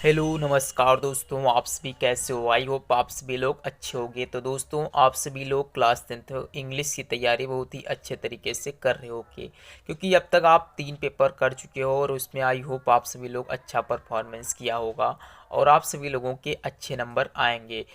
Hello नमस्कार दोस्तों, आप सभी कैसे हो। आई होप आप सभी लोग अच्छे होंगे। तो दोस्तों, आप सभी लोग क्लास 10th इंग्लिश की तैयारी बहुत ही अच्छे तरीके से कर रहे होगे, क्योंकि अब तक आप 3 पेपर कर चुके हो और उसमें आई होप आप सभी लोग अच्छा परफॉर्मेंस किया होगा और आप सभी लोगों के अच्छे नंबर आएंगे।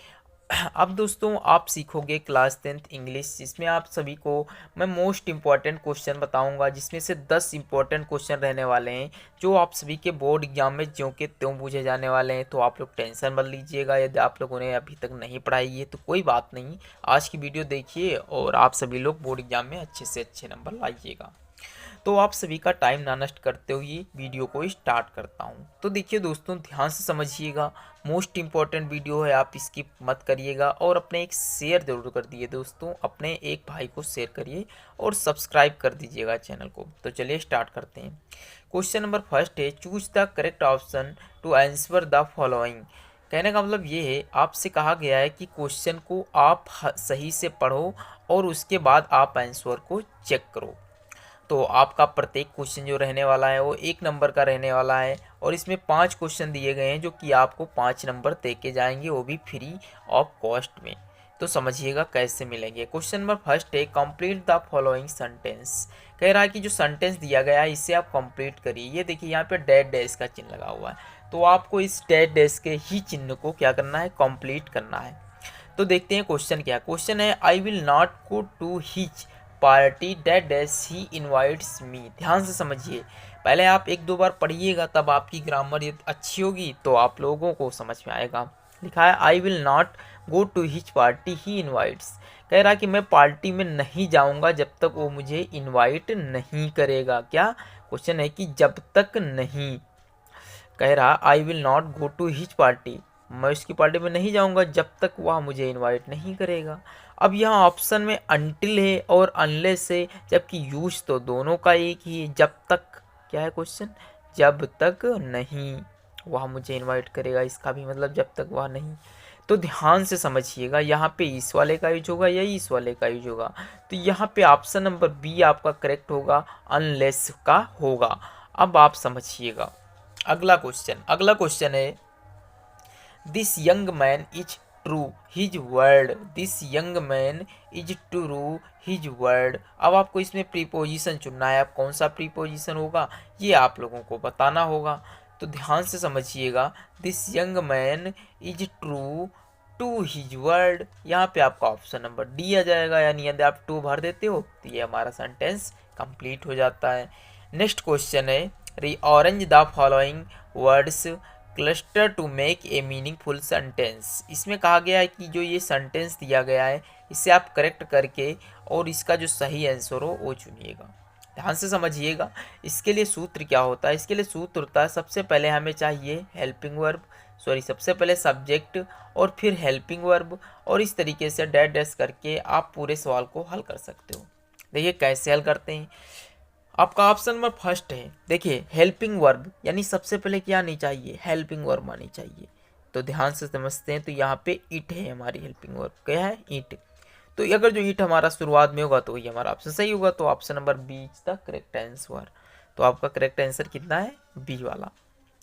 अब दोस्तों, आप सीखोगे क्लास 10th इंग्लिश, जिसमें आप सभी को मैं मोस्ट इम्पॉर्टेंट क्वेश्चन बताऊंगा, जिसमें से 10 इम्पॉर्टेंट क्वेश्चन रहने वाले हैं जो आप सभी के बोर्ड एग्जाम में ज्यों के त्यों पूछे जाने वाले हैं। तो आप लोग टेंशन मत लीजिएगा, यदि आप लोगों ने अभी तक नहीं पढ़ाई है तो कोई बात नहीं, आज की वीडियो देखिए और आप सभी लोग बोर्ड एग्जाम में अच्छे से अच्छे नंबर लाइएगा। तो आप सभी का टाइम ना नष्ट करते हुए वीडियो को स्टार्ट करता हूँ। तो देखिए दोस्तों, ध्यान से समझिएगा, मोस्ट इम्पॉर्टेंट वीडियो है, आप स्किप मत करिएगा और अपने एक शेयर जरूर कर दिए दोस्तों, अपने एक भाई को शेयर करिए और सब्सक्राइब कर दीजिएगा चैनल को। तो चलिए स्टार्ट करते हैं। क्वेश्चन नंबर फर्स्ट है, choose the correct option to answer the following. कहने का मतलब ये है, आपसे कहा गया है कि क्वेश्चन को आप सही से पढ़ो और उसके बाद आप आंसर को चेक करो। तो आपका प्रत्येक क्वेश्चन जो रहने वाला है वो 1 नंबर का रहने वाला है और इसमें 5 क्वेश्चन दिए गए हैं जो कि आपको 5 नंबर दे के जाएंगे, वो भी फ्री ऑफ कॉस्ट में। तो समझिएगा कैसे मिलेंगे। क्वेश्चन नंबर फर्स्ट है, कंप्लीट द फॉलोइंग सेंटेंस। कह रहा है कि जो सेंटेंस दिया गया है इसे आप कंप्लीट करिए। ये देखिए यहाँ पे डैश डैश का चिन्ह लगा हुआ है, तो आपको इस डैश डैश के ही चिन्ह को क्या करना है, कंप्लीट करना है। तो देखते हैं क्वेश्चन क्या। क्वेश्चन है, I will not go to hitch party that dash he invites me. ध्यान से समझिए, पहले आप 1-2 बार पढ़िएगा, तब आपकी ग्रामर ये अच्छी होगी तो आप लोगों को समझ में आएगा। लिखा है, I will not go to hitch party he invites. कह रहा है कि मैं पार्टी में नहीं जाऊंगा जब तक वो मुझे इनवाइट नहीं करेगा। क्या क्वेश्चन है कि जब तक नहीं, कह रहा I will not go to hitch party, मैं उसकी पार्टी में नहीं जाऊंगा जब तक वह मुझे इनवाइट नहीं करेगा। अब यहाँ ऑप्शन में अनटिल है और अनलेस है, जबकि यूज तो दोनों का एक ही है। जब तक क्या है क्वेश्चन, जब तक नहीं वह मुझे इनवाइट करेगा, इसका भी मतलब जब तक वह नहीं। तो ध्यान से समझिएगा, यहाँ पे इस वाले का यूज होगा या इस वाले का यूज होगा। तो यहाँ पे ऑप्शन नंबर बी आपका करेक्ट होगा, अनलेस का होगा। अब आप समझिएगा अगला क्वेश्चन है, this young man is true his word. This young man is true his word. अब आपको इसमें प्रीपोजिशन चुनना है, अब कौन सा प्रीपोजिशन होगा ये आप लोगों को बताना होगा। तो ध्यान से समझिएगा, this young man is true to his word, यहाँ पे आपका ऑप्शन नंबर डी आ जाएगा, यानी यदि आप टू भर देते हो तो ये हमारा सेंटेंस कंप्लीट हो जाता है। नेक्स्ट क्वेश्चन है, rearrange the following words cluster to make a meaningful sentence. इसमें कहा गया है कि जो ये सेंटेंस दिया गया है इसे आप करेक्ट करके और इसका जो सही आंसर हो वो चुनिएगा। ध्यान से समझिएगा, इसके लिए सूत्र क्या होता है। इसके लिए सूत्र होता है, सबसे पहले हमें चाहिए हेल्पिंग वर्ब, सबसे पहले सब्जेक्ट और फिर हेल्पिंग वर्ब, और इस तरीके से डैश डैश करके आप पूरे सवाल को हल कर सकते हो। देखिए कैसे हल करते हैं। आपका ऑप्शन नंबर फर्स्ट है, देखिए हेल्पिंग वर्ब, यानी सबसे पहले क्या आनी चाहिए, हेल्पिंग वर्ब आनी चाहिए। तो ध्यान से समझते हैं, तो यहाँ पे इट है हमारी हेल्पिंग वर्ब, क्या है, इट। तो अगर जो इट हमारा शुरुआत में होगा तो ये हमारा ऑप्शन सही होगा, तो option number B is the correct answer. तो आपका करेक्ट आंसर कितना है, बी वाला।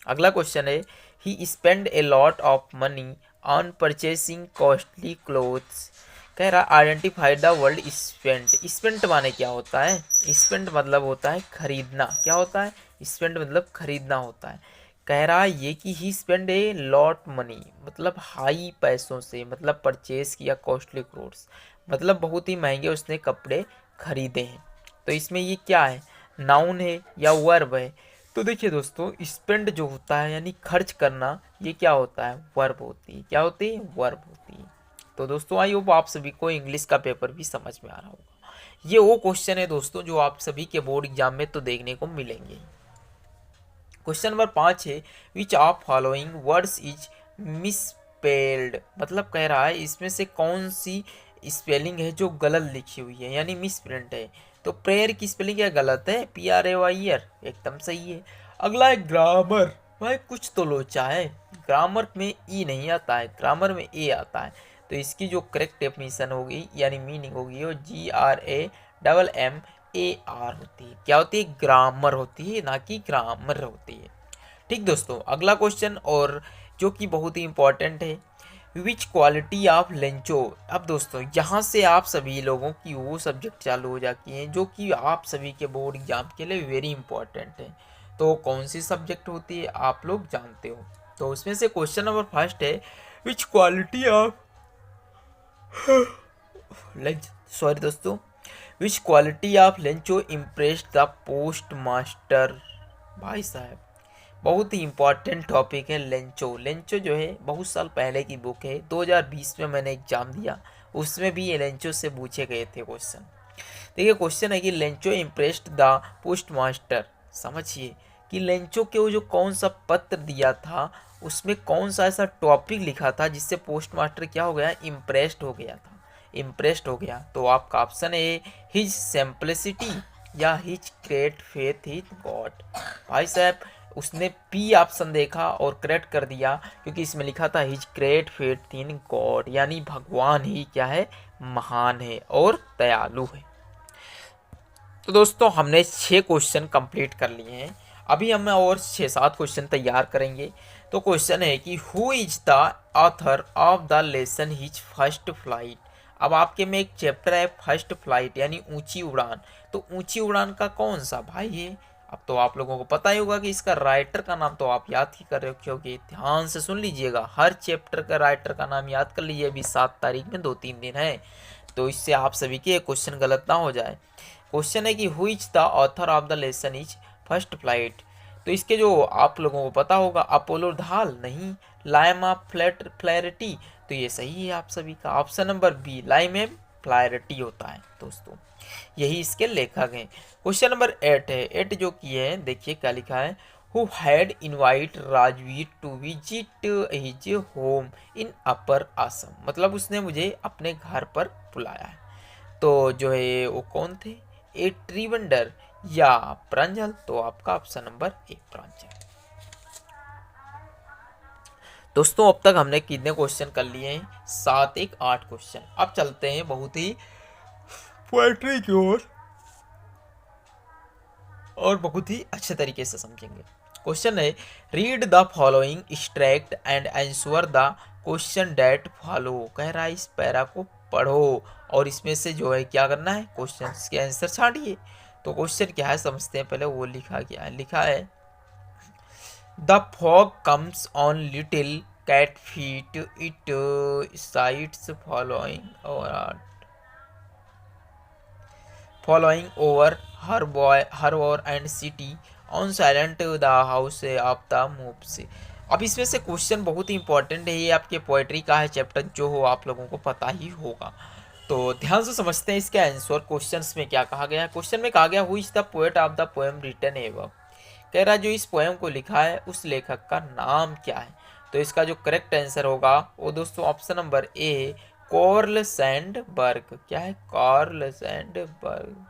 अगला क्वेश्चन है, he spend a lot of money on purchasing costly clothes. कह रहा identify the word spent. Spent माने क्या होता है, स्पेंट मतलब होता है खरीदना। क्या होता है, स्पेंट मतलब खरीदना होता है। कह रहा है ये कि ही स्पेंड ए लॉट मनी, मतलब हाई पैसों से, मतलब परचेज किया कॉस्टली क्लोथ्स, मतलब बहुत ही महंगे उसने कपड़े खरीदे हैं। तो इसमें ये क्या है, नाउन है या वर्ब है। तो देखिए दोस्तों, स्पेंड जो होता है यानी खर्च करना, ये क्या होता है, वर्ब होती है। क्या होती है, वर्ब होती है। तो दोस्तों आई होप आप सभी को इंग्लिश का पेपर भी समझ में आ रहा होगा। ये वो क्वेश्चन है दोस्तों जो आप सभी के बोर्ड एग्जाम में तो देखने को मिलेंगे। क्वेश्चन नंबर 5 है, which of following words is misspelled. मतलब कह रहा है इसमें से कौन सी स्पेलिंग है जो गलत लिखी हुई है, यानी मिस प्रिंट है। तो प्रेयर की स्पेलिंग क्या गलत है, PRAYER, एकदम सही है। अगला है ग्रामर। भाई कुछ तो लोचा है, ग्रामर में ई नहीं आता है, ग्रामर में ए आता है। तो इसकी जो करेक्ट डेफिनेशन होगी यानी मीनिंग होगी वो GRAMMAR होती है। क्या होती है, ग्रामर होती है, ना कि ग्रामर होती है। ठीक दोस्तों, अगला क्वेश्चन और जो कि बहुत ही इंपॉर्टेंट है, विच क्वालिटी ऑफ लेंचो। अब दोस्तों यहाँ से आप सभी लोगों की वो सब्जेक्ट चालू हो जाती हैं जो कि आप सभी के बोर्ड एग्जाम के लिए वेरी इंपॉर्टेंट है। तो कौन सी सब्जेक्ट होती है आप लोग जानते हो। तो उसमें से क्वेश्चन नंबर फर्स्ट है, which quality of Lench, sorry दोस्तों, which quality of Lencho impressed the post master. भाई साहब बहुत ही इंपॉर्टेंट टॉपिक है लेंचो। लेंचो जो है बहुत साल पहले की बुक है, 2020 में मैंने एग्जाम दिया, उसमें भी ये लेंचो से पूछे गए थे क्वेश्चन। देखिए क्वेश्चन है कि Lencho impressed the post master. समझिए कि लेंचो के वो जो कौन सा पत्र दिया था उसमें कौन सा ऐसा टॉपिक लिखा था जिससे पोस्ट मास्टर क्या हो गया, इम्प्रेस्ड हो गया था, इम्प्रेस्ड हो गया। तो आपका ऑप्शन है हिज सिंप्लिसिटी या his great faith in God. भाई साहब उसने पी ऑप्शन देखा और करेक्ट कर दिया, क्योंकि इसमें लिखा था his great faith in God, यानी भगवान ही क्या है, महान है और दयालु है। तो दोस्तों हमने 6 क्वेश्चन कंप्लीट कर लिए हैं, अभी हम और 6-7 क्वेश्चन तैयार करेंगे। तो क्वेश्चन है कि who is the author of the lesson his first flight. अब आपके में एक चैप्टर है फर्स्ट फ्लाइट यानी ऊंची उड़ान, तो ऊंची उड़ान का कौन सा भाई है। अब तो आप लोगों को पता ही होगा कि इसका राइटर का नाम तो आप याद ही कर रहे हो, क्योंकि ध्यान से सुन लीजिएगा, हर चैप्टर का राइटर का नाम याद कर लीजिए। अभी 7 तारीख में 2-3 दिन है, तो इससे आप सभी के क्वेश्चन गलत ना हो जाए। क्वेश्चन है कि who is the author of the lesson is first flight. तो इसके जो आप लोगों को पता होगा, अपोलो धाल नहीं, लाइम ऑफ फ्लैरिटी, तो ये सही है आप सभी का ऑप्शन नंबर बी, लाइम एम फ्लैरिटी होता है दोस्तों, यही इसके लेखक हैं। क्वेश्चन नंबर 8 है, 8 जो की है देखिए क्या लिखा है, who had invite Rajveer to visit his home in upper Assam. मतलब उसने मुझे अपने घर पर बुलाया है। तो जो है वो कौन थे, ए ट्रीवंडर या प्रांजल। तो आपका ऑप्शन नंबर ए प्रांजल। दोस्तों अब तक हमने कितने क्वेश्चन कर लिए हैं, 7 1 8 क्वेश्चन। अब चलते हैं बहुत ही पोएट्री की ओर और बहुत ही अच्छे तरीके से समझेंगे। क्वेश्चन है, read the following extract and answer the question that follow. कह रहा है इस पैरा को पढ़ो और इसमें से जो है क्या करना है, क्वेश्चन के आंसर छांटिए। तो क्वेश्चन क्या है समझते हैं पहले, वो लिखा क्या है, लिखा है the fog comes on little cat feet it sits following over her war and city on silent the house of the moves। अब इसमें से क्वेश्चन बहुत ही इंपॉर्टेंट है, ये आपके पोएट्री का है चैप्टर, जो हो आप लोगों को पता ही होगा। तो ध्यान से समझते हैं इसके आंसर। क्वेश्चंस में क्या कहा गया, क्वेश्चन में कहा गया who is the poet of the poem written above. कह रहा है जो इस पोएम को लिखा है उस लेखक का नाम क्या है। तो इसका जो करेक्ट आंसर होगा वो दोस्तों option number A, Karl Sandberg. क्या है, कार्ल सैंडबर्ग।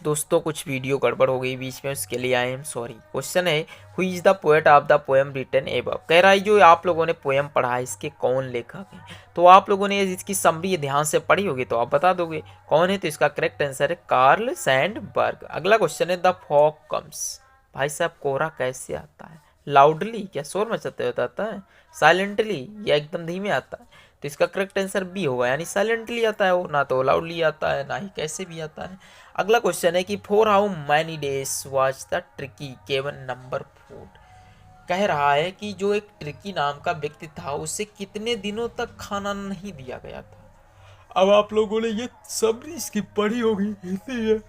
दोस्तों कुछ वीडियो गड़बड़ हो गई बीच में, उसके लिए आई एम सॉरी। क्वेश्चन है who is the poet of the poem written above. कह रहा है जो आप लोगों ने पोएम पढ़ा है इसके कौन लेखक है। तो आप लोगों ने इसकी समरी ध्यान से पढ़ी होगी तो आप बता दोगे कौन है। तो इसका करेक्ट आंसर है कार्ल सैंडबर्ग। अगला क्वेश्चन है द फॉग कम्स। भाई साहब कोहरा कैसे आता है, लाउडली क्या शोर मचाते हुए आता है, साइलेंटली या एकदम धीमे आता है। तो इसका करेक्ट आंसर बी होगा, यानी साइलेंटली आता है वो, ना तो लाउडली आता है ना ही कैसे भी आता है। अगला क्वेश्चन है कि for how many days was the tricky केवन नंबर फूड। कह रहा है कि जो एक ट्रिकी नाम का व्यक्ति था उसे कितने दिनों तक खाना नहीं दिया गया था। अब आप लोगों ने ये सब इसकी पढ़ी होगी इसीलिए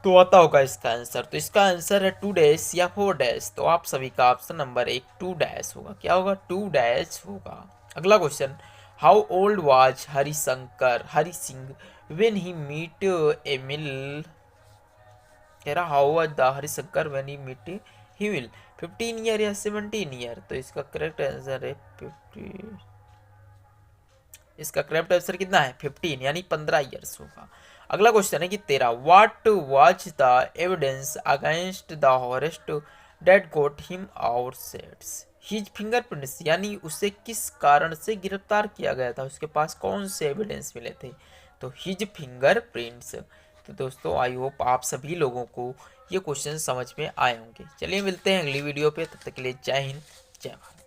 तो आता होगा इसका आंसर। तो इसका आंसर है 2 डैश या 4 डैश। तो आप सभी का ऑप्शन नंबर 1 2 डैश होगा। क्या होगा, 2 डैश होगा। अगला question, how old was Hari Singh when he meet Emil. कह रहा how was the Harishankar when he meet he will, 15 year या 17 ईयर। तो इसका करेक्ट आंसर है 50। इसका करेक्ट आंसर कितना है, 15 यानी 15 ईयर्स होगा। अगला क्वेश्चन है कि 13 what was the evidence against the Horace that got him out sets his fingerprints, यानी उसे किस कारण से गिरफ्तार किया गया था, उसके पास कौन से एविडेंस मिले थे, तो हिज फिंगरप्रिंट्स। तो दोस्तों आई होप आप सभी लोगों को ये क्वेश्चन समझ में आए होंगे। चलिए मिलते हैं अगली वीडियो पे, तब तक के लिए जय हिंद जय भारत।